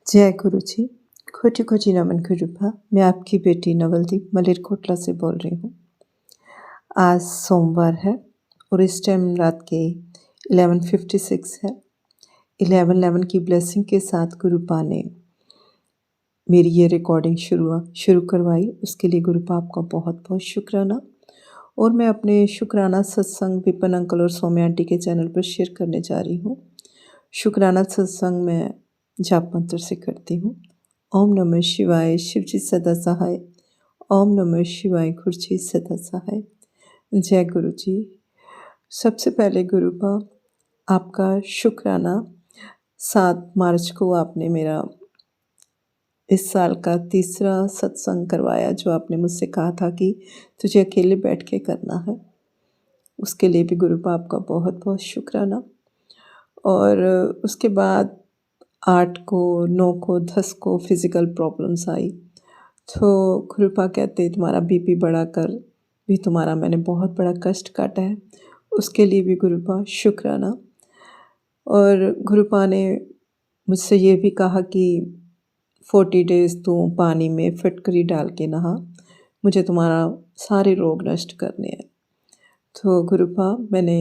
जय गुरु जी। खोटी खोटी नमन गुरुपा। मैं आपकी बेटी नवलदीप मलेरकोटला से बोल रही हूँ। आज सोमवार है और इस टाइम रात के 11:56 है। 11:11 की ब्लेसिंग के साथ गुरुपा ने मेरी ये रिकॉर्डिंग शुरू करवाई। उसके लिए गुरुपा आपका बहुत बहुत शुक्राना। और मैं अपने शुक्राना सत्संग विपन अंकल और सौम्या आंटी के चैनल पर शेयर करने जा रही हूँ। शुक्राना सत्संग मैं जाप मंत्र से करती हूँ। ओम नमः शिवाय, शिवजी सदा सहाय। ओम नमः शिवाय, गुरुजी सदा सहाय। जय गुरु जी। सबसे पहले गुरुपा आपका शुक्राना। 7 मार्च को आपने मेरा इस साल का तीसरा सत्संग करवाया, जो आपने मुझसे कहा था कि तुझे अकेले बैठ के करना है। उसके लिए भी गुरुपा आपका बहुत बहुत शुक्राना। और उसके बाद 8 को, 9 को, 10 को फिज़िकल प्रॉब्लम्स आई, तो गुरुपा कहते तुम्हारा बीपी बढ़ा कर भी तुम्हारा मैंने बहुत बड़ा कष्ट काटा है। उसके लिए भी गुरुपा शुक्राना। और गुरुपा ने मुझसे ये भी कहा कि 40 डेज़ तू पानी में फिटकरी डाल के नहा, मुझे तुम्हारा सारे रोग नष्ट करने हैं। तो गुरुपा मैंने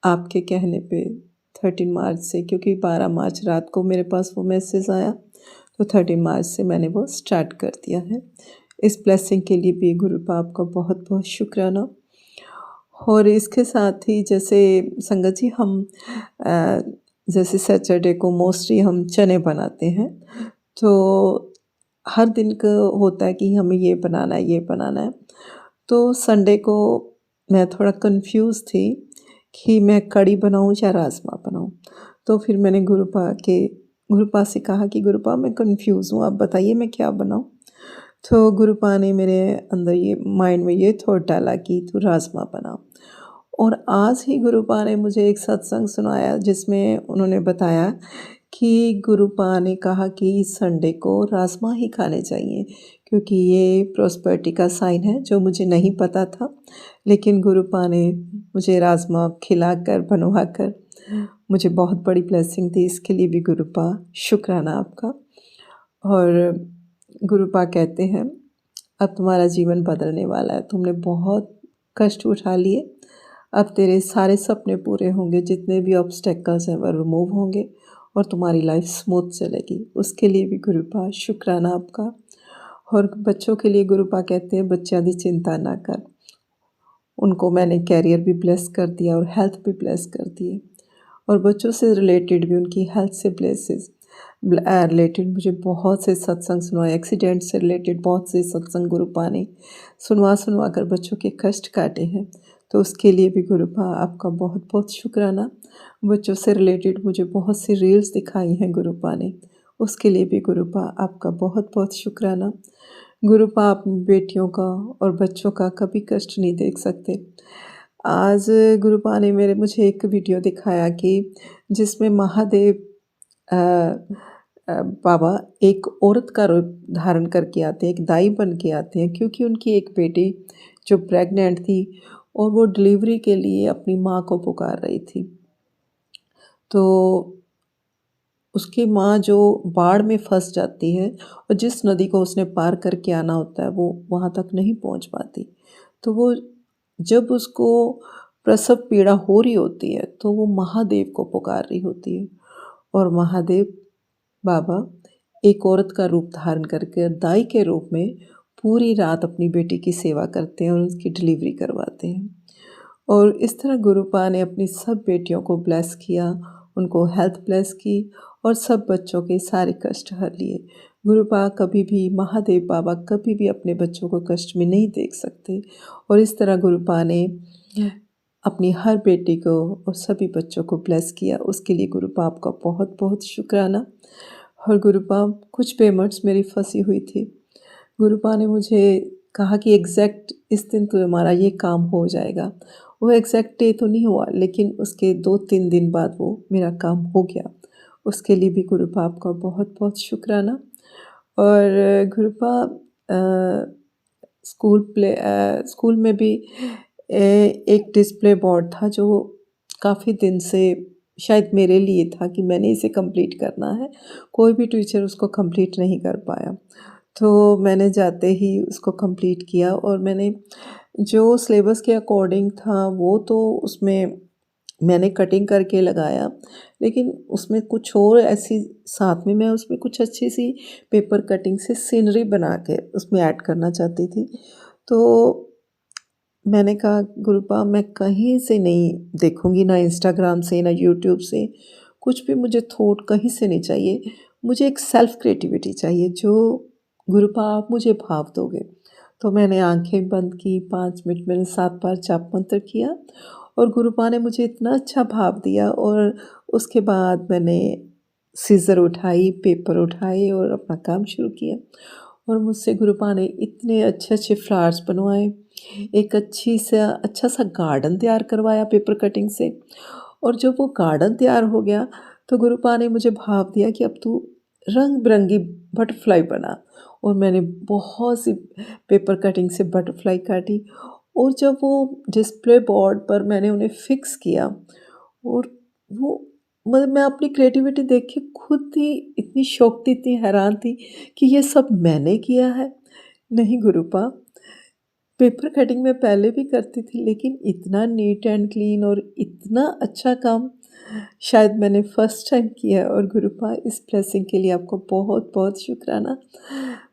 आपके कहने पे 13 मार्च से, क्योंकि 12 मार्च रात को मेरे पास वो मैसेज आया, तो 13 मार्च से मैंने वो स्टार्ट कर दिया है। इस ब्लेसिंग के लिए भी गुरुपा आपका बहुत बहुत शुक्राना। और इसके साथ ही जैसे संगत जी हम जैसे सैटरडे को मोस्टली हम चने बनाते हैं, तो हर दिन का होता है कि हमें ये बनाना है, ये बनाना है। तो संडे को मैं थोड़ा कंफ्यूज थी कि मैं कढ़ी बनाऊं या राजमा बनाऊं। तो फिर मैंने गुरुपा से कहा कि गुरुपा मैं कंफ्यूज हूँ, आप बताइए मैं क्या बनाऊं। तो गुरुपा ने मेरे अंदर ये माइंड में ये थॉट डाला कि तू राजमा बना। और आज ही गुरुपा ने मुझे एक सत्संग सुनाया, जिसमें उन्होंने बताया कि गुरुपा ने कहा कि संडे को राजमा ही खाने चाहिए, क्योंकि ये प्रॉस्पेरिटी का साइन है, जो मुझे नहीं पता था। लेकिन गुरुपा ने मुझे राजमा खिलाकर बनवाकर मुझे बहुत बड़ी ब्लेसिंग दी। इसके लिए भी गुरुपा शुक्राना आपका। और गुरुपा कहते हैं अब तुम्हारा जीवन बदलने वाला है, तुमने बहुत कष्ट उठा लिए, अब तेरे सारे सपने पूरे होंगे, जितने भी ऑब्स्टेकल्स हैं वह रिमूव होंगे और तुम्हारी लाइफ स्मूथ चलेगी। उसके लिए भी गुरुपा शुक्राना आपका। और बच्चों के लिए गुरुपा कहते हैं बच्चा दी चिंता ना कर, उनको मैंने कैरियर भी ब्लेस कर दिया और हेल्थ भी ब्लेस कर दिए। और बच्चों से रिलेटेड भी उनकी हेल्थ से ब्लेसेस रिलेटेड मुझे बहुत से सत्संग सुनवाए, एक्सीडेंट से रिलेटेड बहुत से सत्संग गुरुपा ने सुनवा कर बच्चों के कष्ट काटे हैं। तो उसके लिए भी गुरुपा आपका बहुत बहुत शुक्राना। बच्चों से रिलेटेड मुझे बहुत सी रील्स दिखाई हैं गुरुपा ने, उसके लिए भी गुरुपा आपका बहुत बहुत शुक्राना। गुरुपा अपनी बेटियों का और बच्चों का कभी कष्ट नहीं देख सकते। आज गुरुपा ने मुझे एक वीडियो दिखाया कि जिसमें महादेव बाबा एक औरत का रूप धारण करके आते हैं, एक दाई बन के आते हैं, क्योंकि उनकी एक बेटी जो प्रेग्नेंट थी और वो डिलीवरी के लिए अपनी माँ को पुकार रही थी। तो उसकी माँ जो बाढ़ में फंस जाती है और जिस नदी को उसने पार करके आना होता है वो वहाँ तक नहीं पहुँच पाती। तो वो जब उसको प्रसव पीड़ा हो रही होती है तो वो महादेव को पुकार रही होती है, और महादेव बाबा एक औरत का रूप धारण करके दाई के रूप में पूरी रात अपनी बेटी की सेवा करते हैं और उसकी डिलीवरी करवाते हैं। और इस तरह गुरुपा ने अपनी सब बेटियों को ब्लेस किया, उनको हेल्थ ब्लेस की और सब बच्चों के सारे कष्ट हर लिए। गुरुपा कभी भी, महादेव बाबा कभी भी अपने बच्चों को कष्ट में नहीं देख सकते। और इस तरह गुरुपा ने अपनी हर बेटी को और सभी बच्चों को ब्लेस किया। उसके लिए गुरुपा आपका बहुत बहुत शुक्राना। और गुरुपा कुछ पेमेंट्स मेरी फंसी हुई थी, गुरुपा ने मुझे कहा कि एग्जैक्ट इस दिन तो हमारा ये काम हो जाएगा। वो एग्जैक्ट डे तो नहीं हुआ, लेकिन उसके 2-3 दिन बाद वो मेरा काम हो गया। उसके लिए भी गुरुपा आपका बहुत बहुत शुक्राना। और गुरुपा स्कूल में भी एक डिस्प्ले बोर्ड था जो काफ़ी दिन से शायद मेरे लिए था कि मैंने इसे कंप्लीट करना है। कोई भी टीचर उसको कंप्लीट नहीं कर पाया। तो मैंने जाते ही उसको कंप्लीट किया और मैंने जो सिलेबस के अकॉर्डिंग था वो तो उसमें मैंने कटिंग करके लगाया, लेकिन उसमें कुछ और ऐसी साथ में मैं उसमें कुछ अच्छी-सी पेपर कटिंग से सीनरी बना के उसमें ऐड करना चाहती थी। तो मैंने कहा गुरुपा मैं कहीं से नहीं देखूँगी, ना इंस्टाग्राम से, ना यूट्यूब से, कुछ भी मुझे थॉट कहीं से नहीं चाहिए। मुझे एक सेल्फ क्रिएटिविटी चाहिए जो गुरुपा आप मुझे भाव दोगे। तो मैंने आँखें बंद की, 5 मिनट मैंने 7 बार जाप मंत्र किया और गुरुपा ने मुझे इतना अच्छा भाव दिया और उसके बाद मैंने सीज़र उठाई, पेपर उठाए और अपना काम शुरू किया। और मुझसे गुरुपा ने इतने अच्छे-अच्छे फ्लावर्स बनवाए, एक अच्छा सा गार्डन तैयार करवाया पेपर कटिंग से। और जब वो गार्डन तैयार हो गया तो गुरुपा ने मुझे भाव दिया कि अब तू रंग-बिरंगी बटरफ्लाई बना। और मैंने बहुत सी पेपर कटिंग से बटरफ्लाई काटी और जब वो डिस्प्ले बोर्ड पर मैंने उन्हें फिक्स किया और वो मतलब मैं अपनी क्रिएटिविटी देख के खुद ही इतनी शॉक थी, इतनी हैरान थी कि ये सब मैंने किया है। नहीं गुरुपा, पेपर कटिंग मैं पहले भी करती थी लेकिन इतना नीट एंड क्लीन और इतना अच्छा काम शायद मैंने फर्स्ट टाइम किया है। और गुरुपा इस ब्लेसिंग के लिए आपको बहुत-बहुत शुक्राना।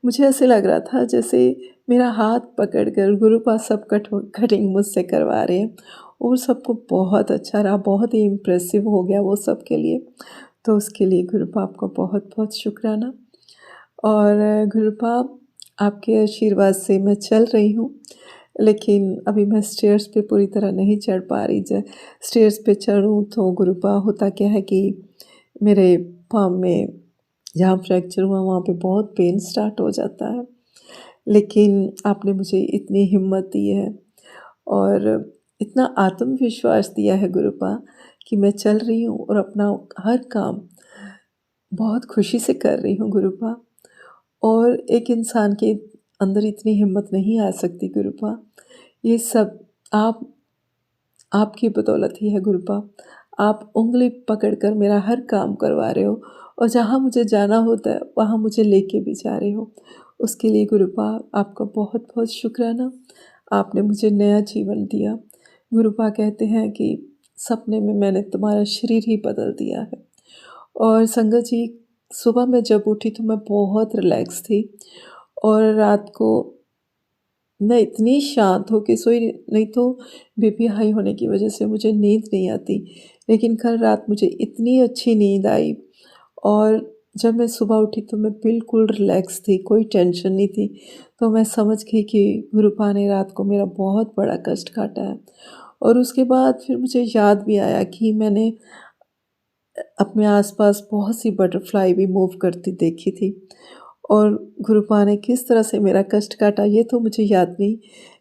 मुझे ऐसे लग रहा था जैसे मेरा हाथ पकड़कर गुरुपा सब कटिंग मुझसे करवा रहे हैं और सबको बहुत अच्छा रहा, बहुत ही इम्प्रेसिव हो गया वो सबके लिए। तो उसके लिए गुरुपा आपका बहुत-बहुत शुक्राना। और गुरुपा आपके आशीर्वाद से मैं चल रही हूँ, लेकिन अभी मैं स्टेयर्स पे पूरी तरह नहीं चढ़ पा रही। स्टेयर्स पे चढ़ूँ तो गुरुपा होता क्या है कि मेरे पाँव में जहाँ फ्रैक्चर हुआ वहाँ पे बहुत पेन स्टार्ट हो जाता है। लेकिन आपने मुझे इतनी हिम्मत दी है और इतना आत्मविश्वास दिया है गुरुपा कि मैं चल रही हूँ और अपना हर काम बहुत खुशी से कर रही हूँ गुरुपा। और एक इंसान के अंदर इतनी हिम्मत नहीं आ सकती गुरुपा। ये सब आप आपकी बदौलत ही है गुरुपा। आप उँगली पकड़कर मेरा हर काम करवा रहे हो और जहाँ मुझे जाना होता है वहाँ मुझे लेके भी जा रहे हो। उसके लिए गुरुपा आपका बहुत-बहुत शुक्राना। आपने मुझे नया जीवन दिया। गुरुपा कहते हैं कि सपने में मैंने तुम्हारा शरीर ही बदल दिया है। और संगत जी, सुबह मैं जब उठी तो मैं बहुत रिलैक्स थी और रात को मैं इतनी शांत होके सोई, नहीं तो बीपी हाई होने की वजह से मुझे नींद नहीं आती। लेकिन कल रात मुझे इतनी अच्छी नींद आई और जब मैं सुबह उठी तो मैं बिल्कुल रिलैक्स थी, कोई टेंशन नहीं थी। तो मैं समझ गई कि गुरुपा ने रात को मेरा बहुत बड़ा कष्ट काटा है। और उसके बाद फिर मुझे याद भी आया कि मैंने अपने आसपास बहुत सी बटरफ्लाई भी मूव करती देखी थी और गुरुपा ने किस तरह से मेरा कष्ट काटा ये तो मुझे याद नहीं,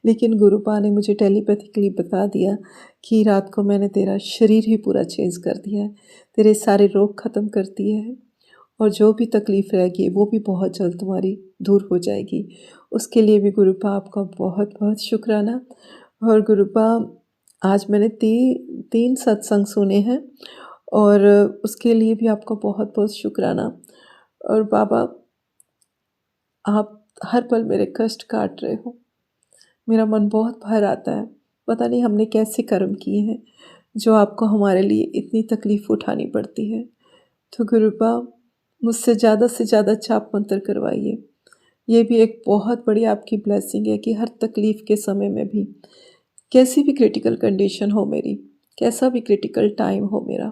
लेकिन गुरुपा ने मुझे टेलीपैथिकली बता दिया कि रात को मैंने तेरा शरीर ही पूरा चेंज कर दिया है, तेरे सारे रोग ख़त्म कर दिए हैं और जो भी तकलीफ़ रहेगी वो भी बहुत जल्द तुम्हारी दूर हो जाएगी। उसके लिए भी गुरुपा आपका बहुत-बहुत शुक्राना। और गुरुपा आज मैंने 3 सत्संग सुने हैं और उसके लिए भी आपका बहुत-बहुत शुक्राना। और बाबा, आप हर पल मेरे कष्ट काट रहे हो। मेरा मन बहुत भर आता है। पता नहीं हमने कैसे कर्म किए हैं, जो आपको हमारे लिए इतनी तकलीफ़ उठानी पड़ती है। तो गुरुपा मुझसे ज़्यादा से ज़्यादा जाप मंत्र करवाइए। ये भी एक बहुत बड़ी आपकी ब्लेसिंग है कि हर तकलीफ़ के समय में भी, कैसी भी क्रिटिकल कंडीशन हो मेरी, कैसा भी क्रिटिकल टाइम हो मेरा,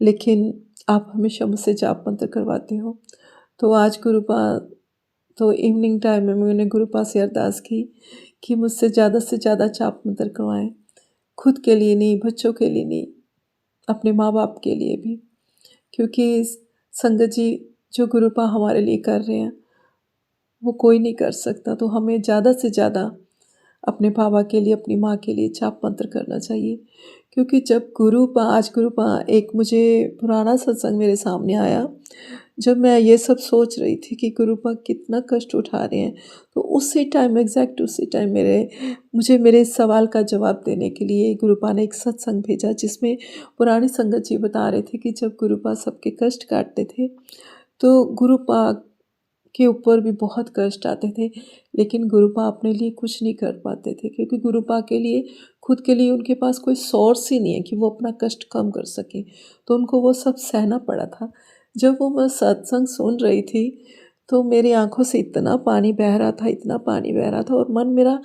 लेकिन आप हमेशा मुझसे जाप मंत्र करवाते हो। तो आज गुरुपा तो इवनिंग टाइम में मैंने गुरुपा से अरदास की कि मुझसे ज़्यादा से ज़्यादा जाप मंत्र करवाएं, खुद के लिए नहीं, बच्चों के लिए नहीं, अपने माँ बाप के लिए भी। क्योंकि संगत जी, जो गुरुपा हमारे लिए कर रहे हैं वो कोई नहीं कर सकता। तो हमें ज़्यादा से ज़्यादा अपने बाबा के लिए, अपनी माँ के लिए जाप मंत्र करना चाहिए। क्योंकि जब गुरुपा एक मुझे पुराना सत्संग मेरे सामने आया जब मैं ये सब सोच रही थी कि गुरुपा कितना कष्ट उठा रहे हैं, तो उसी टाइम एग्ज़ैक्ट उसी टाइम मुझे मेरे इस सवाल का जवाब देने के लिए गुरुपा ने एक सत्संग भेजा, जिसमें पुरानी संगत जी बता रहे थे कि जब गुरुपा सबके कष्ट काटते थे, तो गुरुपा के ऊपर भी बहुत कष्ट आते थे, लेकिन गुरुपा अपने लिए कुछ नहीं कर पाते थे, क्योंकि गुरुपा के लिए खुद के लिए उनके पास कोई सोर्स ही नहीं है कि वो अपना कष्ट कम कर सकें, तो उनको वो सब सहना पड़ा था। जब वो मैं सत्संग सुन रही थी, तो मेरी आँखों से इतना पानी बह रहा था, इतना पानी बह रहा था, और मन मेरा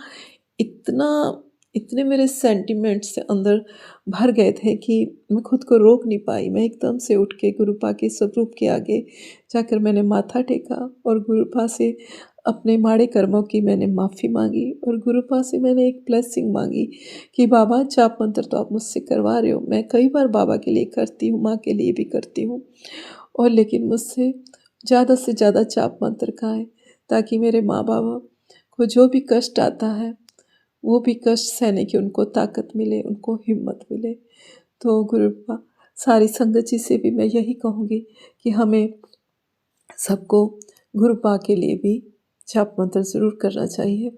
इतना इतने मेरे सेंटिमेंट्स से अंदर भर गए थे कि मैं खुद को रोक नहीं पाई। मैं एकदम से उठ के गुरुपा के स्वरूप के आगे जाकर मैंने माथा टेका और गुरुपा से अपने माड़े कर्मों की मैंने माफ़ी मांगी, और गुरुपा से मैंने एक ब्लेसिंग मांगी कि बाबा, जाप मंत्र तो आप मुझसे करवा रहे हो, मैं कई बार बाबा के लिए करती हूँ, माँ के लिए भी करती हूँ, और लेकिन मुझसे ज़्यादा से ज़्यादा जाप मंत्र का है, ताकि मेरे माँ बाबा को जो भी कष्ट आता है, वो भी कष्ट सहने की उनको ताकत मिले, उनको हिम्मत मिले। तो गुरुपा, सारी संगत जी से भी मैं यही कहूँगी कि हमें सबको गुरुपा के लिए भी जाप मंत्र ज़रूर करना चाहिए।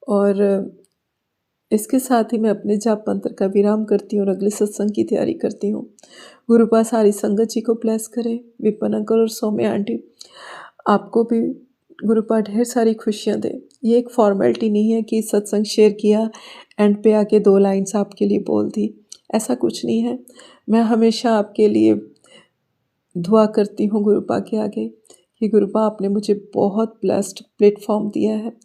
और इसके साथ ही मैं अपने जाप मंत्र का विराम करती हूँ और अगले सत्संग की तैयारी करती हूँ। गुरुपा सारी संगत जी को ब्लेस करें। विपन अंकल और सौम्या आंटी, आपको भी गुरुपा ढेर सारी खुशियाँ दें। ये एक फॉर्मेलिटी नहीं है कि सत्संग शेयर किया, एंड पे आके 2 लाइन्स आपके लिए बोल दी, ऐसा कुछ नहीं है। मैं हमेशा आपके लिए दुआ करती हूँ गुरुपा के आगे कि गुरुपा, आपने मुझे बहुत ब्लेस्ड प्लेटफॉर्म दिया है,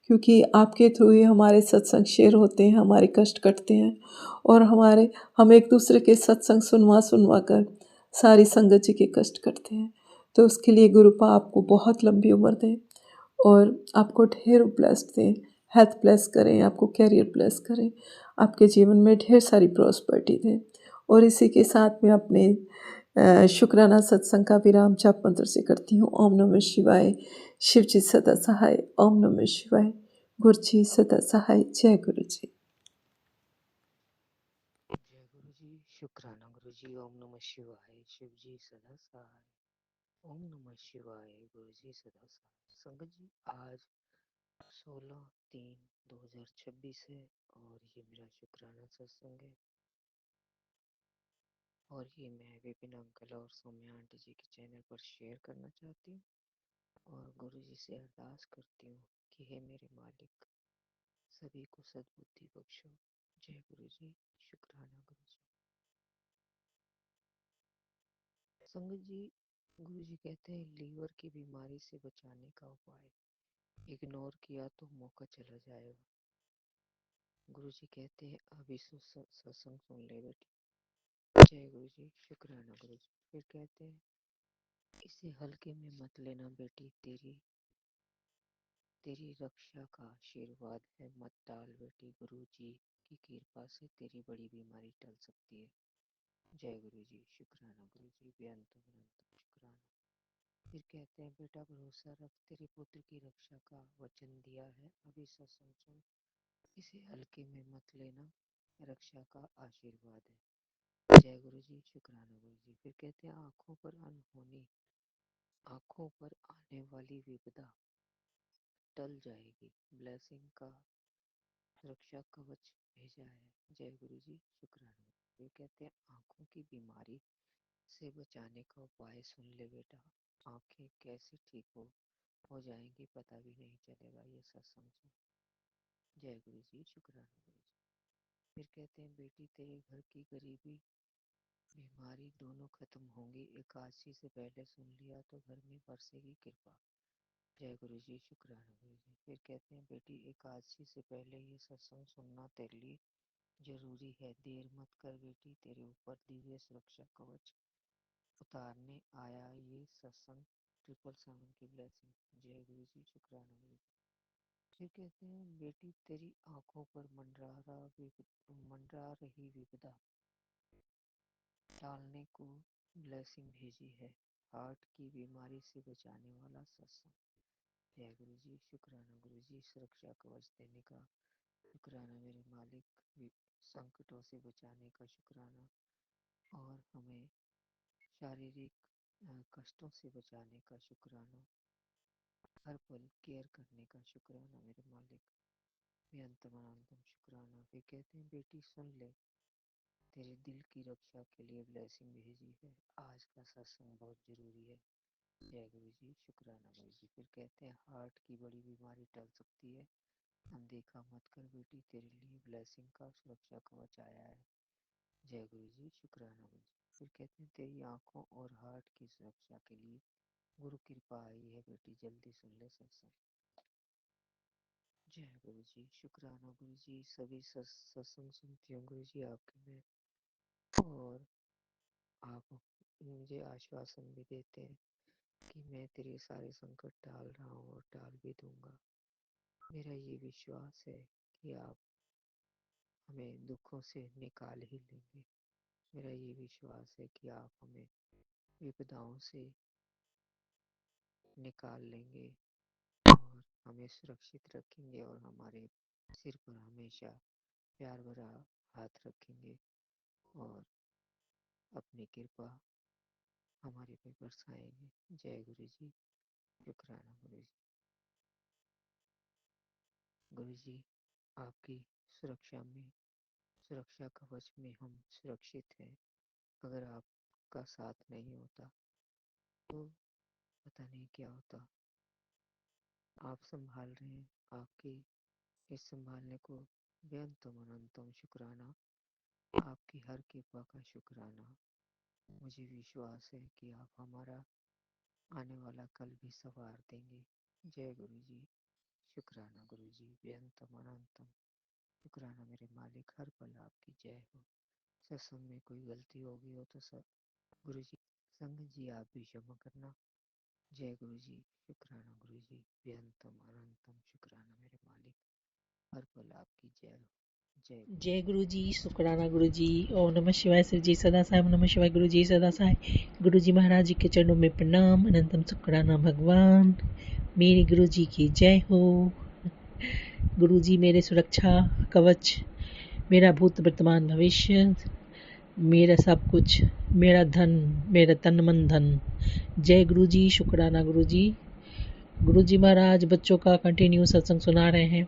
क्योंकि आपके थ्रू ही हमारे सत्संग शेयर होते हैं, हमारे कष्ट कटते हैं, और हम एक दूसरे के सत्संग सुनवा सुनवा कर सारी संगत जी के कष्ट कटते हैं। तो उसके लिए गुरुपा आपको बहुत लंबी उम्र दें और आपको ढेर ब्लेस्ड दें, हेल्थ ब्लेस करें, आपको कैरियर ब्लेस करें, आपके जीवन में ढेर सारी प्रॉस्पेरिटी दें। और इसी के साथ में अपने शुक्राना सत्संग का विराम जाप मंत्र से करती हूँ। ओम नमः शिवाय। शिव जी सदा सहाय। ओम नमः शिवाय। गुरु जी सदा सहाय। जय गुरु जी। जय गुरु जी। शुक्राना गुरु जी। ओम नमः शिवाय। शिव जी सदा सहाय। ओम नमः शिवाय। गुरु जी सदा सहाय। संगत जी, आज 16/3/2026 है और ये मेरा शुक्राना सत्संग है, और ये मैं विपिन अंकल और सौम्या आंटी जी के चैनल पर शेयर करना चाहती हूँ, और गुरु जी से अरदास करती हूँ कि हे मेरे मालिक, सभी को सद्बुद्धि बख्शो। जय गुरु जी। शुक्राना गुरु जी। संगत जी, गुरु जी कहते हैं लीवर की बीमारी से बचाने का उपाय, इग्नोर किया तो मौका चला जाएगा। गुरु जी कहते हैं अभी सत्संग सुन ले बेटी। जय गुरु जी। शुक्राना गुरु जी। फिर कहते हैं इसे हल्के में मत लेना बेटी, तेरी तेरी रक्षा का आशीर्वाद है, मत टाल बेटी, गुरु जी की कृपा से तेरी बड़ी बीमारी टल सकती है। जय गुरु जी। शुक्राना गुरु जी। बेअंत बेअंत शुक्राना। फिर कहते हैं बेटा भरोसा रख, तेरे पुत्र की रक्षा का वचन दिया है, अभी सत्संग सुन, इसे हल्के में मत लेना, रक्षा का आशीर्वाद है। जय गुरु जी। शुक्राना गुरु जी। फिर कहते हैं आंखों पर आने वाली विपदा टल जाएगी, ब्लेसिंग का रक्षा कवच भेजा है। जय गुरु जी। शुक्राना। फिर कहते हैं आंखों की बीमारी से बचाने का उपाय सुन ले बेटा, आंखें कैसे ठीक हो जाएंगी पता भी नहीं चलेगा ये सत्संग सुन। जय गुरु जी। शुक्राना गुरु जी। फिर कहते हैं बेटी तेरे घर की गरीबी बीमारी दोनों खत्म होंगी, एकादशी से पहले सुन लिया तो घर में बरसेगी कृपा। जय गुरु जी। शुक्राना गुरु जी। फिर कहते हैं बेटी एकादशी से पहले ये सत्संग सुनना तेरे लिए जरूरी है, देर मत कर बेटी, तेरे ऊपर दिव्य सुरक्षा कवच उतारने आया ये सत्संग, 777 की ब्लेसिंग। जय गुरु जी। शुक्राना गुरु जी। फिर कहते हैं बेटी तेरी आंखों पर मंडरा रही विपदा टालने को ब्लेसिंग भेजी है, हार्ट की बीमारी से बचाने वाला सत्संग। जय गुरु जी। शुक्राना गुरु जी। सुरक्षा कवच देने का शुक्राना मेरे मालिक, संकटों से बचाने का शुक्राना, और हमें शारीरिक कष्टों से बचाने का शुक्राना, हर पल केयर करने का शुक्राना मेरे मालिक, बेअंतम अनंतम शुक्राना। फिर कहते हैं बेटी सुन ले, तेरे दिल की रक्षा के लिए ब्लेसिंग भेजी है, आज का सत्संग बहुत जरूरी है। जय गुरु जी, शुक्राना गुरु जी। फिर कहते हैं हार्ट की बड़ी बीमारी टल सकती है, अनदेखा मत कर बेटी, तेरे लिए ब्लेसिंग का सुरक्षा कवच आया है। जय गुरु जी, शुक्राना गुरु जी। फिर कहते हैं तेरी आंखों और हार्ट की सुरक्षा के लिए गुरु कृपा आई है बेटी, जल्दी सुन ले सत्संग। जय गुरु जी, शुक्राना गुरु जी। सभी सत्संग सुनती हूँ गुरु जी आपके में, और आप मुझे आश्वासन भी देते हैं कि मैं तेरे सारे संकट टाल रहा हूँ और टाल भी दूंगा। मेरा ये विश्वास है कि आप हमें दुखों से निकाल ही लेंगे। मेरा ये विश्वास है कि आप हमें विपदाओं से निकाल लेंगे और हमें सुरक्षित रखेंगे और हमारे सिर पर हमेशा प्यार भरा हाथ रखेंगे और अपनी कृपा हमारे पे बरसाएंगे। जय गुरु जी, शुक्राना गुरु जी। गुरु जी आपकी सुरक्षा में, सुरक्षा कवच में हम सुरक्षित हैं। अगर आपका साथ नहीं होता तो पता नहीं क्या होता। आप संभाल रहे हैं, आपकी इस संभालने को बेअंतम अनंतम शुक्राना, आपकी हर कृपा का शुक्राना। मुझे विश्वास है कि आप हमारा आने वाला कल भी संवार देंगे। जय गुरु जी, शुक्राना गुरु जी, बेअंतम अनंतम शुक्राना मेरे मालिक, हर पल आपकी जय हो। सत्संग में कोई गलती हो गई हो तो गुरु जी, संगत जी आप भी क्षमा करना। जय गुरु जी, शुक्राना गुरु जी, बेअंतम अनंतम शुक्राना मेरे मालिक, हर पल आपकी जय हो। जय गुरु जी, शुक्राना गुरु जी। ओम नमः शिवाय शिव जी सदा साहेब, नमः शिवाय गुरु जी सदा साहेब। गुरु जी महाराज जी के चरणों में प्रणाम, अनंतम शुक्राना भगवान। मेरे गुरु जी की जय हो। गुरु जी मेरे सुरक्षा कवच, मेरा भूत वर्तमान भविष्य, मेरा सब कुछ, मेरा धन, मेरा तन मन धन। जय गुरु जी, शुक्राना गुरु जी। गुरु जी महाराज बच्चों का कंटिन्यू सत्संग सुना रहे हैं,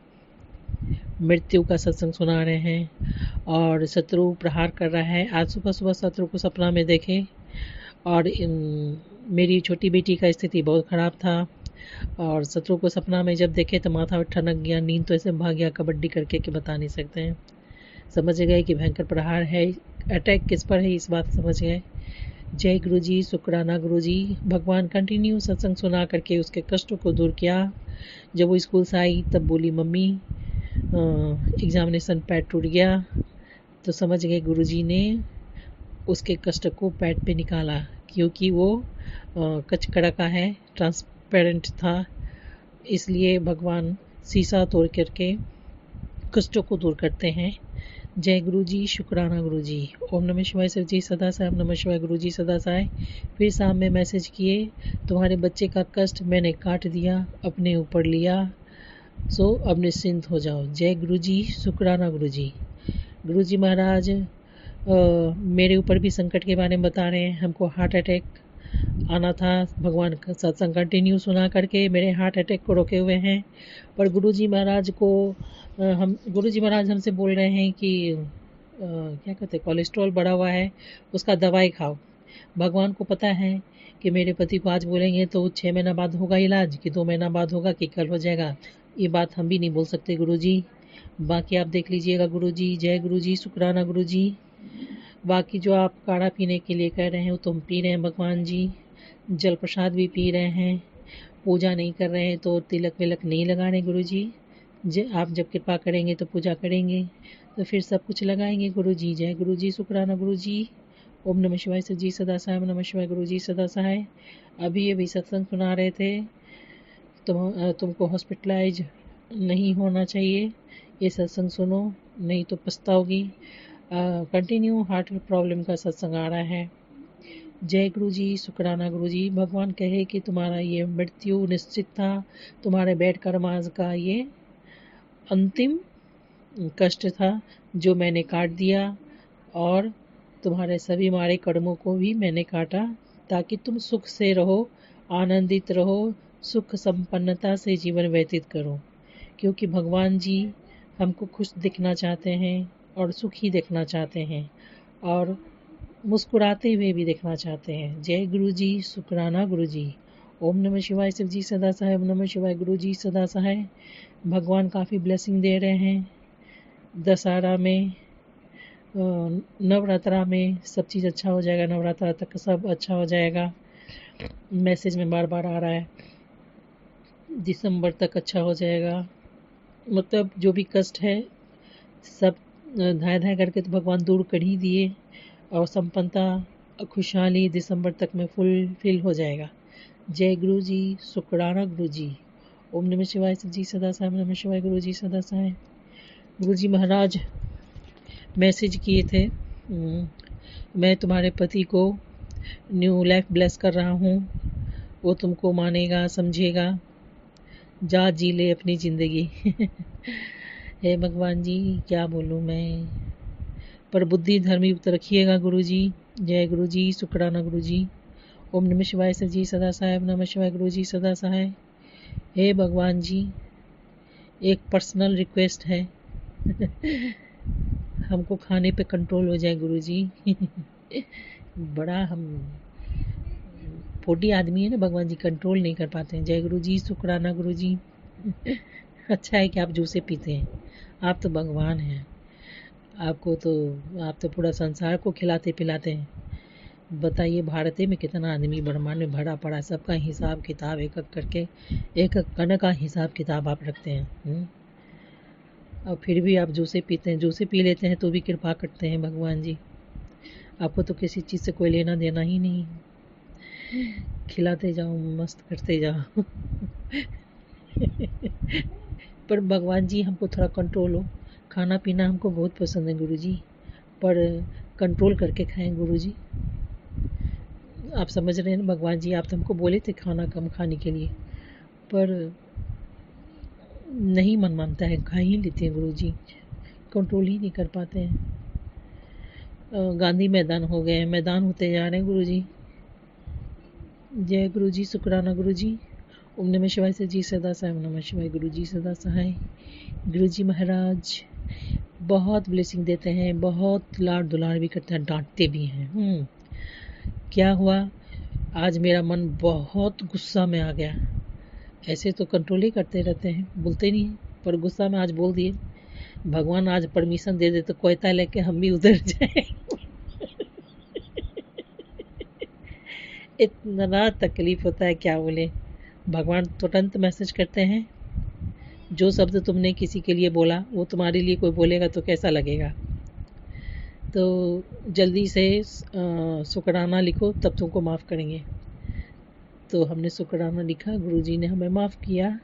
मृत्यु का सत्संग सुना रहे हैं और शत्रु प्रहार कर रहा है। आज सुबह सुबह शत्रु को सपना में देखे और मेरी छोटी बेटी का स्थिति बहुत ख़राब था और शत्रु को सपना में जब देखे तो माथा ठनक गया, नींद तो ऐसे भाग गया कबड्डी करके कि बता नहीं सकते हैं। समझ गए कि भयंकर प्रहार है, अटैक किस पर है इस बात समझ गए। जय गुरु जी, शुक्राना गुरु जी। भगवान कंटिन्यू सत्संग सुना करके उसके कष्टों को दूर किया। जब वो स्कूल से आई तब बोली मम्मी एग्जामिनेशन पैड टूट गया, तो समझ गए गुरुजी ने उसके कष्ट को पैड पे निकाला, क्योंकि वो कचकड़ा का है, ट्रांसपेरेंट था, इसलिए भगवान शीशा तोड़ करके कष्टों को दूर करते हैं। जय गुरु जी, शुक्राना गुरु जी। ओम नमः शिवाय शिव जी सदा साहेब, नमः शिवाय गुरु जी सदा साहेब। फिर शाम में मैसेज किए, तुम्हारे बच्चे का कष्ट मैंने काट दिया, अपने ऊपर लिया, सो अब निश्चिंत हो जाओ। जय गुरु जी, शुक्राना गुरु जी। गुरु जी महाराज मेरे ऊपर भी संकट के बारे में बता रहे हैं। हमको हार्ट अटैक आना था, भगवान का सत्संग कंटिन्यू सुना करके मेरे हार्ट अटैक को रोके हुए हैं। पर गुरु जी महाराज को गुरु जी महाराज हमसे बोल रहे हैं कि क्या कहते हैं, कोलेस्ट्रॉल बढ़ा हुआ है, उसका दवाई खाओ। भगवान को पता है कि मेरे पति को आज बोलेंगे तो 6 महीना बाद होगा इलाज, कि 2 महीना बाद होगा, कि कल हो जाएगा, ये बात हम भी नहीं बोल सकते गुरु जी। बाकी आप देख लीजिएगा गुरु जी। जय गुरु जी, शुक्राना गुरु जी। बाकी जो आप काढ़ा पीने के लिए कह रहे हैं वो तो हम पी रहे हैं भगवान जी, जल प्रसाद भी पी रहे हैं, पूजा नहीं कर रहे हैं तो तिलक विलक नहीं लगा रहे गुरु जी। आप जब कृपा करेंगे तो पूजा करेंगे तो फिर सब कुछ लगाएंगे गुरु जी। जय गुरु जी, शुक्राना गुरु जी। ओम नमः शिवाय शिव जी सदा साहेब, नमः शिवाय गुरु जी सदा साहेब। अभी सत्संग सुना रहे थे, तुमको हॉस्पिटलाइज नहीं होना चाहिए, ये सत्संग सुनो नहीं तो पछताओगी। कंटिन्यू हार्ट प्रॉब्लम का सत्संग आ रहा है। जय गुरु जी, शुक्राना गुरु जी। भगवान कहे कि तुम्हारा ये मृत्यु निश्चित था, तुम्हारे बेड कर्माज का ये अंतिम कष्ट था जो मैंने काट दिया, और तुम्हारे सभी मारे कर्मों को भी मैंने काटा। ताकि तुम सुख से रहो, आनंदित रहो, सुख संपन्नता से जीवन व्यतीत करो। क्योंकि भगवान जी हमको खुश दिखना चाहते हैं और सुखी देखना चाहते हैं और मुस्कुराते हुए भी देखना चाहते हैं। जय गुरु जी, शुक्राना गुरु जी। ओम नमः शिवाय। शिव जी सदा सहाय। ओम नमः शिवाय। गुरु जी सदा सहाय। भगवान काफ़ी ब्लेसिंग दे रहे हैं। दशहरा में, नवरात्रा में सब चीज़ अच्छा हो जाएगा। नवरात्रा तक सब अच्छा हो जाएगा। मैसेज में बार बार आ रहा है दिसंबर तक अच्छा हो जाएगा। मतलब जो भी कष्ट है सब धाए धाए करके तो भगवान दूर कर ही दिए और संपन्नता खुशहाली दिसंबर तक में फुलफिल हो जाएगा। जय गुरु जी, शुक्राना गुरु जी। ओम नमः शिवाय। शिव जी सदा साई। ओम नमः शिवाय। गुरु जी सदा साई। गुरु जी महाराज मैसेज किए थे, मैं तुम्हारे पति को न्यू लाइफ ब्लेस कर रहा हूँ, वो तुमको मानेगा समझेगा, जा जी ले अपनी ज़िंदगी। हे भगवान जी क्या बोलूँ मैं, पर बुद्धि धर्म युक्त रखिएगा गुरु जी। जय गुरु जी, शुक्राना गुरु जी। ओम नमः शिवाय। शिव जी सदा साहेब। नमः शिवाय। गुरु जी सदा सहाय। हे भगवान जी, एक पर्सनल रिक्वेस्ट है। हमको खाने पे कंट्रोल हो जाए गुरु जी। बड़ा हम फोर्टी आदमी है ना भगवान जी, कंट्रोल नहीं कर पाते हैं। जय गुरु जी, शुक्राना गुरु जी। अच्छा है कि आप जूसे पीते हैं, आप तो भगवान हैं। आप तो पूरा संसार को खिलाते पिलाते हैं। बताइए भारत में कितना आदमी ब्रह्मांड में भरा पड़ा, सबका हिसाब किताब एक एक करके, एक एक कण का हिसाब किताब आप रखते हैं। और फिर भी आप जूसे पीते हैं, जूसे पी लेते हैं तो भी कृपा करते हैं भगवान जी। आपको तो किसी चीज़ से कोई लेना देना ही नहीं, खिलाते जाओ मस्त करते जाओ। पर भगवान जी हमको थोड़ा कंट्रोल हो। खाना पीना हमको बहुत पसंद है गुरु जी, पर कंट्रोल करके खाएं गुरु जी। आप समझ रहे हैं ना भगवान जी, आप तो हमको बोले थे खाना कम खाने के लिए, पर नहीं मन मानता है, खा ही लेते हैं गुरु जी, कंट्रोल ही नहीं कर पाते हैं। गांधी मैदान हो गए, मैदान होते जा रहे हैं गुरु जी। जय गुरु जी, शुक्राना गुरु जी। ओम नमः शिवाय। से जी सदा सहाय। ओम नमः शिवाय। गुरु जी सदा सहाय। गुरु जी महाराज बहुत ब्लेसिंग देते हैं, बहुत लाड़ दुलार भी करते हैं, डांटते भी हैं। क्या हुआ, आज मेरा मन बहुत गुस्सा में आ गया। ऐसे तो कंट्रोल ही करते रहते हैं, बोलते नहीं हैं, पर गुस्सा में आज बोल दिए। भगवान आज परमिशन दे दे तो कोयता लेके हम भी उधर जाए। इतना तकलीफ होता है क्या बोले। भगवान तुरंत मैसेज करते हैं, जो शब्द तुमने किसी के लिए बोला वो तुम्हारे लिए कोई बोलेगा तो कैसा लगेगा। तो जल्दी से शुक्राना लिखो तब तुमको माफ़ करेंगे। तो हमने शुक्राना लिखा, गुरुजी ने हमें माफ़ किया।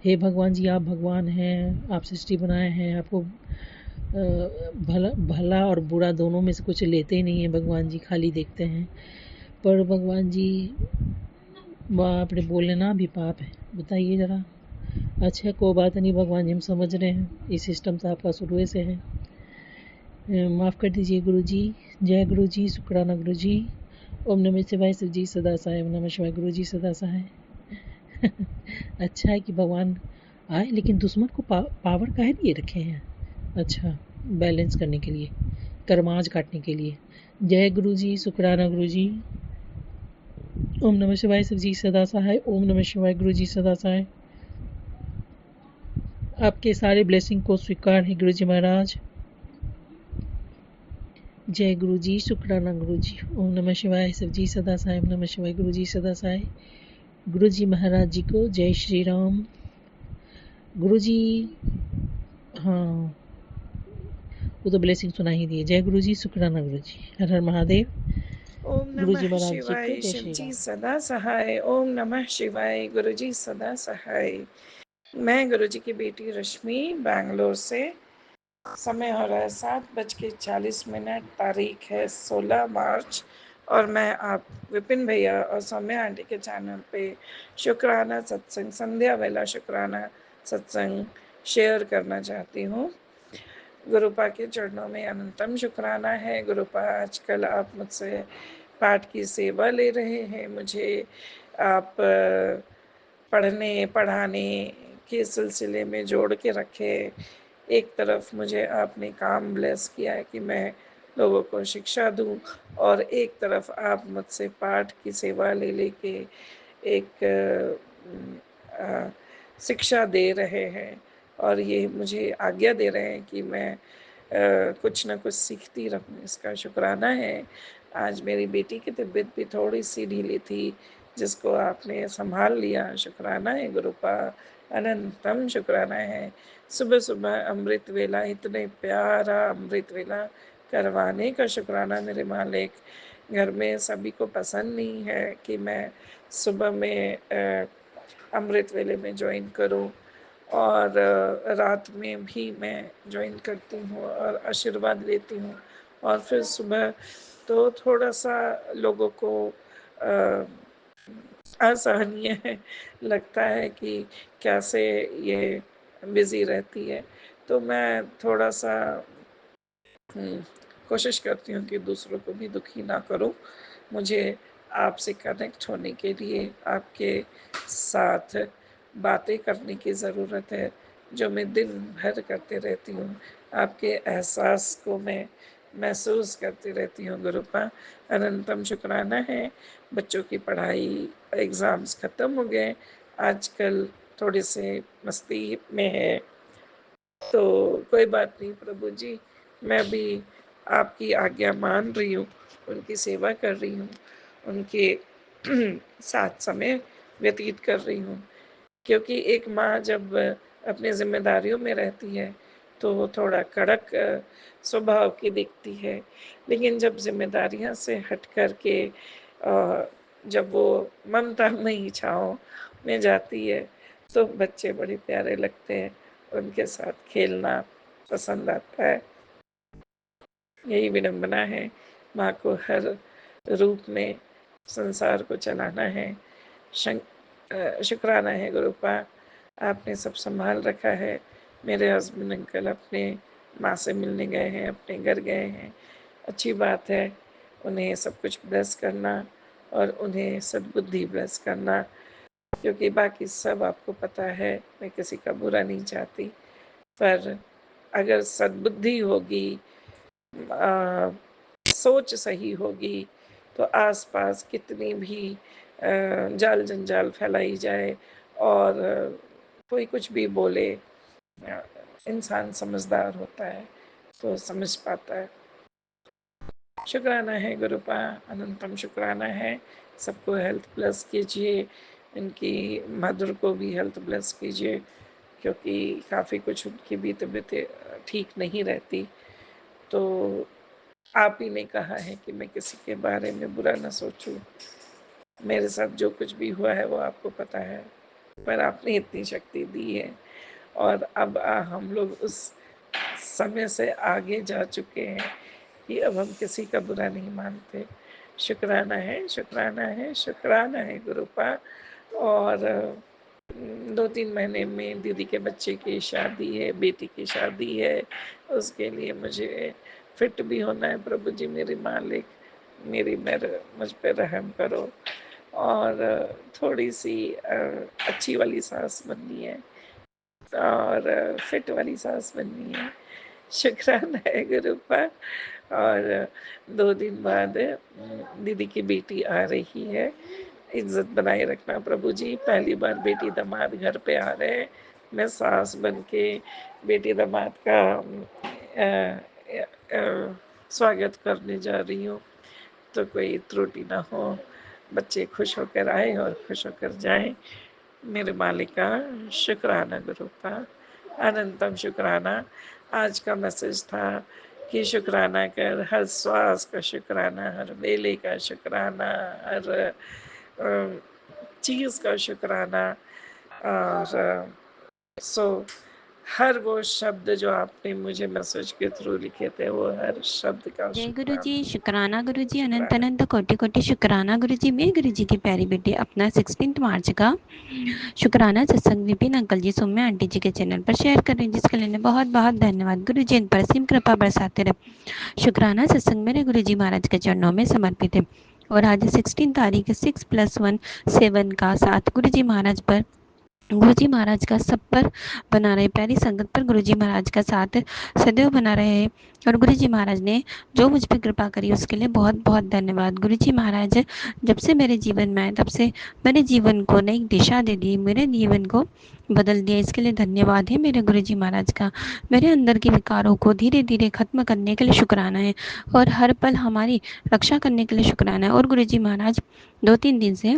हे भगवान जी, आप भगवान हैं, आप सृष्टि बनाए हैं, आपको भला और बुरा दोनों में से कुछ लेते ही नहीं हैं भगवान जी, खाली देखते हैं। पर भगवान जी बाप रे, बोलना भी पाप है, बताइए ज़रा। अच्छा कोई बात नहीं भगवान जी, हम समझ रहे हैं, ये सिस्टम तो आपका शुरू से है, माफ़ कर दीजिए गुरु जी। जय गुरु जी, शुक्राना गुरु जी। ओम नमः शिवाय। शिव जी सदा सहाय। ओम नमः शिवाय। गुरु जी सदा सहाय। अच्छा है कि भगवान आए, लेकिन दुश्मन को पावर काहे दिए रखे हैं? अच्छा, बैलेंस करने के लिए, कर्माज काटने के लिए। जय गुरु जी, शुक्राना गुरु जी। ओम नमः शिवाय। शिव जी सदा सहाय। ओम नमः शिवाय। गुरु जी सदा सहाय। आपके सारे ब्लेसिंग को स्वीकार है गुरु जी महाराज। जय गुरु जी, शुक्राना गुरु जी। ओम नमः शिवाय। शिव जी सदा सहाय। ओम नमः शिवाय। गुरु जी सदा सहाय। गुरु जी महाराज जी को जय श्री राम। गुरु जी, हाँ वो तो ब्लेसिंग सुना ही दिए। जय गुरु जी, शुक्राना गुरु जी। हर हर महादेव। ओम गुरु जी नमः महाराज जी को शिवाय। जय शिव श्री जी राम। सदा सहाय। ओम नमः शिवाय। गुरु जी सदा सहाय। मैं गुरु जी की बेटी रश्मि बैंगलोर से। समय हो रहा है 7:40, तारीख है 16 मार्च, और मैं आप विपिन भैया और सौम्या आंटी के चैनल पे शुक्राना सत्संग, संध्या वेला शुक्राना सत्संग शेयर करना चाहती हूँ। गुरुपा के चरणों में अनंतम शुक्राना है। गुरुपा, आजकल आप मुझसे पाठ की सेवा ले रहे हैं, मुझे आप पढ़ने पढ़ाने के सिलसिले में जोड़ के रखे। एक तरफ मुझे आपने काम ब्लेस किया है कि मैं लोगों को शिक्षा दूं, और एक तरफ आप मुझसे पाठ की सेवा ले लेके एक शिक्षा दे रहे हैं, और ये मुझे आज्ञा दे रहे हैं कि मैं कुछ ना कुछ सीखती रहूं। इसका शुक्राना है। आज मेरी बेटी की तबीयत भी थोड़ी सी ढीली थी, जिसको आपने संभाल लिया। शुक्राना है गुरुपा, अनंतम शुक्राना है। सुबह सुबह अमृत वेला, इतने प्यारा अमृत वेला करवाने का शुक्राना मेरे मालिक। घर में सभी को पसंद नहीं है कि मैं सुबह में अमृत वेले में ज्वाइन करूं, और रात में भी मैं ज्वाइन करती हूँ और आशीर्वाद लेती हूँ। और फिर सुबह तो थोड़ा सा लोगों को असहनीय लगता है कि कैसे ये बिज़ी रहती है। तो मैं थोड़ा सा कोशिश करती हूँ कि दूसरों को भी दुखी ना करूँ। मुझे आपसे कनेक्ट होने के लिए आपके साथ बातें करने की ज़रूरत है, जो मैं दिन भर करते रहती हूँ। आपके एहसास को मैं महसूस करती रहती हूँ गुरुपा। अनंतम शुक्राना है। बच्चों की पढ़ाई, एग्ज़ाम्स ख़त्म हो गए, आजकल थोड़े से मस्ती में है। तो कोई बात नहीं प्रभु जी, मैं भी आपकी आज्ञा मान रही हूँ, उनकी सेवा कर रही हूँ, उनके साथ समय व्यतीत कर रही हूँ। क्योंकि एक माँ जब अपनी जिम्मेदारियों में रहती है तो वो थोड़ा कड़क स्वभाव की दिखती है, लेकिन जब जिम्मेदारियां से हट कर के जब वो ममतामयी छाँव में जाती है तो बच्चे बड़े प्यारे लगते हैं, उनके साथ खेलना पसंद आता है। यही विडंबना है, माँ को हर रूप में संसार को चलाना है। शुक्राना है गुरुपा, आपने सब संभाल रखा है। मेरे हस्बैंड अंकल अपने माँ से मिलने गए हैं, अपने घर गए हैं। अच्छी बात है, उन्हें सब कुछ ब्लेस करना और उन्हें सद्बुद्धि ब्लेस करना, क्योंकि बाकी सब आपको पता है, मैं किसी का बुरा नहीं चाहती। पर अगर सद्बुद्धि होगी, सोच सही होगी, तो आसपास कितनी भी जाल जंजाल फैलाई जाए और कोई कुछ भी बोले, इंसान समझदार होता है तो समझ पाता है। शुक्राना है गुरुपा, अनंतम शुक्राना है। सबको हेल्थ ब्लेस कीजिए, इनकी मदर को भी हेल्थ ब्लेस कीजिए, क्योंकि काफ़ी कुछ उनकी भी तबीयत ठीक नहीं रहती। तो आप ही ने कहा है कि मैं किसी के बारे में बुरा ना सोचूं। मेरे साथ जो कुछ भी हुआ है वो आपको पता है, पर आपने इतनी शक्ति दी है, और अब हम लोग उस समय से आगे जा चुके हैं कि अब हम किसी का बुरा नहीं मानते। शुक्राना है, शुक्राना है, शुक्राना है गुरुपा। और 2-3 महीने में दीदी के बच्चे की शादी है, बेटी की शादी है, उसके लिए मुझे फिट भी होना है। प्रभु जी मेरे मालिक, मुझ पे रहम करो, और थोड़ी सी अच्छी वाली सांस बननी है और फिट वाली सांस बननी है। शुक्राना है गुरुपा। और 2 दिन बाद दीदी की बेटी आ रही है। इज्जत बनाए रखना प्रभु जी। पहली बार बेटी दामाद घर पे आ रहे हैं, मैं सास बन के बेटी दामाद का स्वागत करने जा रही हूँ, तो कोई त्रुटि ना हो, बच्चे खुश होकर आए और खुश होकर जाएं। मेरे मालिक का शुक्राना गुरुपा, अनंतम शुक्राना। आज का मैसेज था कि शुक्राना कर, हर श्वास का शुक्राना, हर वेले का शुक्राना, हर चीज़ का शुक्राना। और सो हर वो शब्द जो आपने मुझे मैसेज के थ्रू लिखे थे, वो हर शब्द का जय गुरु शुक्राना। जी, शुक्राना गुरु जी, अनंत शुक्राना। अनंत कोटि कोटि शुक्राना गुरु जी। मैं गुरु जी की प्यारी बेटी अपना 16 मार्च का शुक्राना सत्संग विपिन अंकल जी सौम्या आंटी जी के चैनल पर शेयर कर रही हूँ, जिसके लिए बहुत बहुत धन्यवाद। गुरु जी इन पर असीम कृपा बरसाते रहे। शुक्राना सत्संग मेरे गुरु जी महाराज के चरणों में समर्पित है। और आज 16 तारीख 6+1 7 का साथ गुरुजी महाराज पर, गुरुजी महाराज का सब पर बना रहे, प्यारी संगत पर गुरुजी महाराज का साथ सदैव बना रहे। और गुरुजी महाराज ने जो मुझ पर कृपा करी उसके लिए बहुत बहुत धन्यवाद। गुरुजी महाराज जब से मेरे जीवन में आए तब से मेरे जीवन को नई दिशा दे दी, मेरे जीवन को बदल दिया। इसके लिए धन्यवाद है मेरे गुरुजी महाराज का। मेरे अंदर के विकारों को धीरे धीरे खत्म करने के लिए शुक्राना है और हर पल हमारी रक्षा करने के लिए शुक्राना है। और गुरुजी महाराज 2-3 दिन से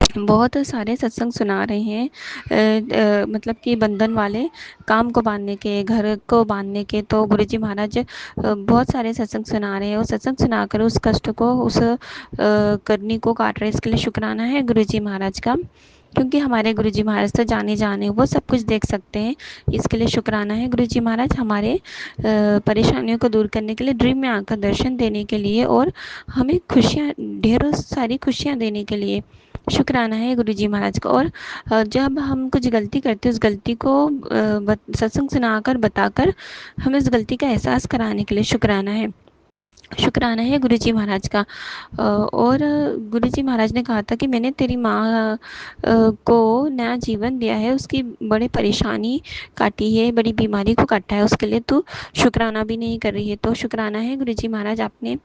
बहुत सारे सत्संग सुना रहे हैं, मतलब कि बंधन वाले, काम को बांधने के, घर को बांधने के। तो गुरुजी महाराज बहुत सारे सत्संग सुना रहे हैं और सत्संग सुनाकर उस कष्ट को, उस करनी को काट रहे हैं। इसके लिए शुक्राना है गुरुजी महाराज का, क्योंकि हमारे गुरुजी महाराज तो जाने जाने वो सब कुछ देख सकते हैं। इसके लिए शुक्राना है गुरुजी महाराज, हमारे परेशानियों को दूर करने के लिए, ड्रीम में आकर दर्शन देने के लिए और हमें खुशियाँ, ढेरों सारी खुशियाँ देने के लिए शुक्राना है गुरुजी महाराज का। और जब हम कुछ गलती करते हैं उस गलती को सत्संग सुनाकर बताकर हमें उस गलती का एहसास कराने के लिए शुक्राना है, शुक्राना है गुरुजी महाराज का। और गुरुजी महाराज ने कहा था कि मैंने तेरी माँ को नया जीवन दिया है, उसकी बड़ी परेशानी काटी है, बड़ी बीमारी को काटा है, उसके लिए तू शुक्राना भी नहीं कर रही है। तो शुक्राना है गुरुजी महाराज, आपने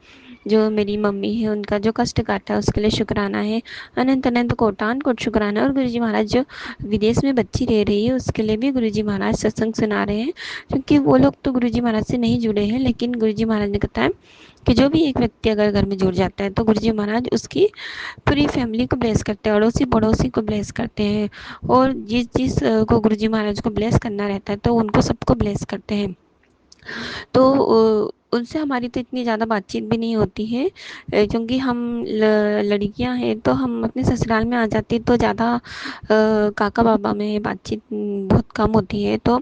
जो मेरी मम्मी है उनका जो कष्ट काटा है उसके लिए शुक्राना है। अनंत अनंत कोटान कोट शुक्राना। और गुरुजी महाराज जो विदेश में बच्ची रह रही है उसके लिए भी गुरुजी महाराज सत्संग सुना रहे हैं, क्योंकि वो लोग तो गुरुजी महाराज से नहीं जुड़े हैं, लेकिन गुरुजी महाराज ने बताया कि जो भी एक व्यक्ति अगर घर में जुड़ जाता है तो गुरुजी महाराज उसकी पूरी फैमिली को ब्लेस करते हैं, अड़ोसी पड़ोसी को ब्लेस करते हैं। और जिस जिस को गुरुजी महाराज को ब्लेस करना रहता है तो उनको सबको ब्लेस करते हैं। तो उनसे हमारी तो इतनी ज़्यादा बातचीत भी नहीं होती है, क्योंकि हम लड़कियां हैं तो हम अपने ससुराल में आ जाती तो ज़्यादा काका बाबा में बातचीत बहुत कम होती है। तो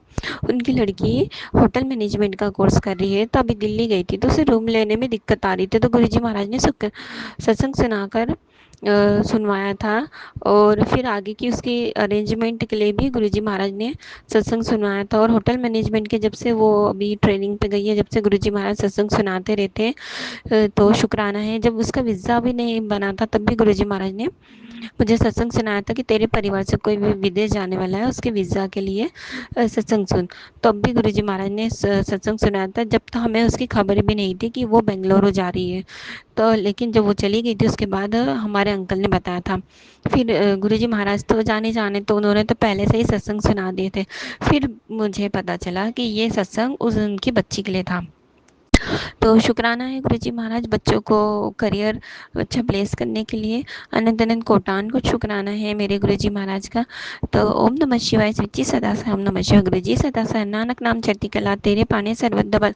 उनकी लड़की होटल मैनेजमेंट का कोर्स कर रही है, तो अभी दिल्ली गई थी तो उसे रूम लेने में दिक्कत आ रही थी। तो गुरुजी महाराज ने सत्संग सुनाकर सुनवाया था। और फिर आगे की उसकी अरेंजमेंट के लिए भी गुरुजी महाराज ने सत्संग सुनाया था। और होटल मैनेजमेंट के जब से वो अभी ट्रेनिंग पे गई है, जब से गुरुजी महाराज सत्संग सुनाते रहते हैं, तो शुक्राना है। जब उसका वीज़ा भी नहीं बना था तब भी गुरुजी महाराज ने मुझे सत्संग सुनाया था कि तेरे परिवार से कोई भी विदेश जाने वाला है उसके वीज़ा के लिए सत्संग सुन। तब भी गुरुजी महाराज ने सत्संग सुनाया था, जब तक हमें उसकी खबर भी नहीं थी कि वो बेंगलुरु जा रही है। तो लेकिन जब वो चली गई थी उसके बाद हमारे अंकल ने बताया था। फिर गुरुजी महाराज तो जाने तो उन्होंने तो पहले से ही सत्संग सुना दिए थे। फिर मुझे पता चला कि ये सत्संग उनकी बच्ची के लिए था। तो शुक्राना है गुरुजी महाराज, बच्चों को करियर अच्छा प्लेस करने के लिए अनंत अनंत कोटान को शुक्राना है मेरे गुरुजी महाराज का। तो ओम नमः शिवाय स्विची सदा से, ओम नमः शिवाय। गुरुजी सदा से नानक नाम चढ़ती कला, तेरे पाने सर्वदा भला,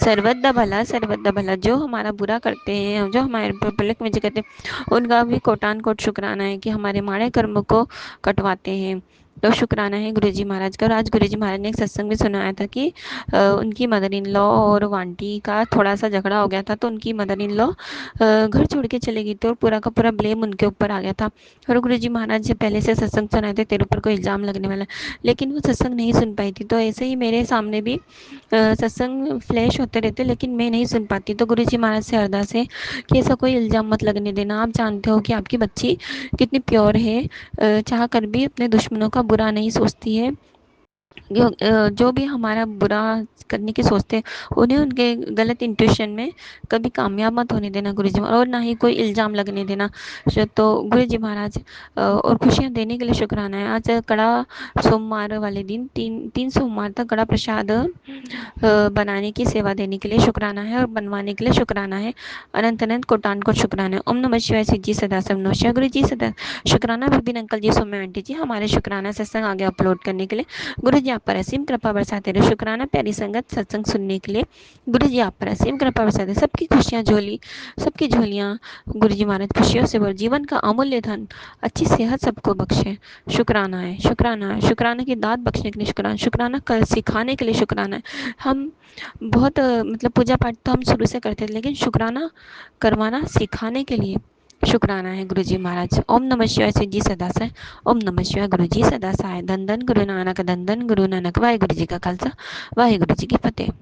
सर्वदा भला, सर्वदा भला। जो हमारा बुरा करते हैं, जो हमारे पलक में करते हैं, उनका भी कोटान कोट शुक्राना है कि हमारे माड़े कर्म को कटवाते हैं। तो शुक्राना है गुरुजी महाराज का। और आज गुरुजी महाराज ने एक सत्संग में सुनाया था कि उनकी मदर इन लॉ और आंटी का थोड़ा सा झगड़ा हो गया था, तो उनकी मदर इन लॉ घर छोड़ के चले गई थी और पूरा का पूरा ब्लेम उनके ऊपर आ गया था। और गुरुजी महाराज से पहले से सत्संग सुनाए थे तेरे ऊपर कोई इल्ज़ाम लगने वाला है, लेकिन वो सत्संग नहीं सुन पाई थी। तो ऐसे ही मेरे सामने भी सत्संग फ्लैश होते रहते, लेकिन मैं नहीं सुन पाती। तो गुरुजी महाराज से अरदास है कि ऐसा कोई इल्ज़ाम मत लगने देना। आप जानते हो कि आपकी बच्ची कितनी प्योर है, चाह कर भी अपने दुश्मनों का बुरा नहीं सोचती है। जो भी हमारा बुरा करने की सोचते हैं उन्हें उनके गलत इंट्यूशन में कभी कामयाब मत होने देना गुरुजी, और ना ही कोई इल्ज़ाम लगने देना। तो गुरुजी महाराज और खुशियाँ देने के लिए शुक्राना है। आज कड़ा सोमवार वाले दिन 3 सोमवार तक कड़ा प्रसाद बनाने की सेवा देने के लिए शुक्राना है और बनवाने के लिए शुक्राना है। अनंत अनंत कोटान को शुक्राना है। ओम नमः शिवाय जी सदा सब नमः गुरु जी सदा शुक्राना। विपिन अंकल जी, सौम्या आंटी जी, हमारे शुक्राना सत्संग आगे अपलोड करने के लिए गुरु जी आप पर असीम कृपा बरसाते रहे। शुक्राना प्यारी संगत सत्संग सुनने के लिए गुरु जी आप पर असीम कृपा बरसाते। सबकी खुशियाँ झोली, सबकी झोलियाँ गुरु जी महाराज खुशियों से भर, जीवन का अमूल्य धन, अच्छी सेहत सबको बख्शे। शुक्राना है, शुक्राना है, शुक्राना की दात बख्शने के लिए शुक्राना, शुक्राना कल सिखाने के लिए शुक्राना है। हम बहुत मतलब पूजा पाठ तो हम शुरू से करते थे, लेकिन शुक्राना करवाना सिखाने के लिए शुक्राना है गुरुजी महाराज। ओम नमः शिवाय जी सदा से, ओम नमः शिवाय गुरु जी सदा सहाय। धन धन गुरु नानक, धन धन गुरु नानक। वाहे गुरु जी का खालसा, वाहे गुरु जी की फतेह।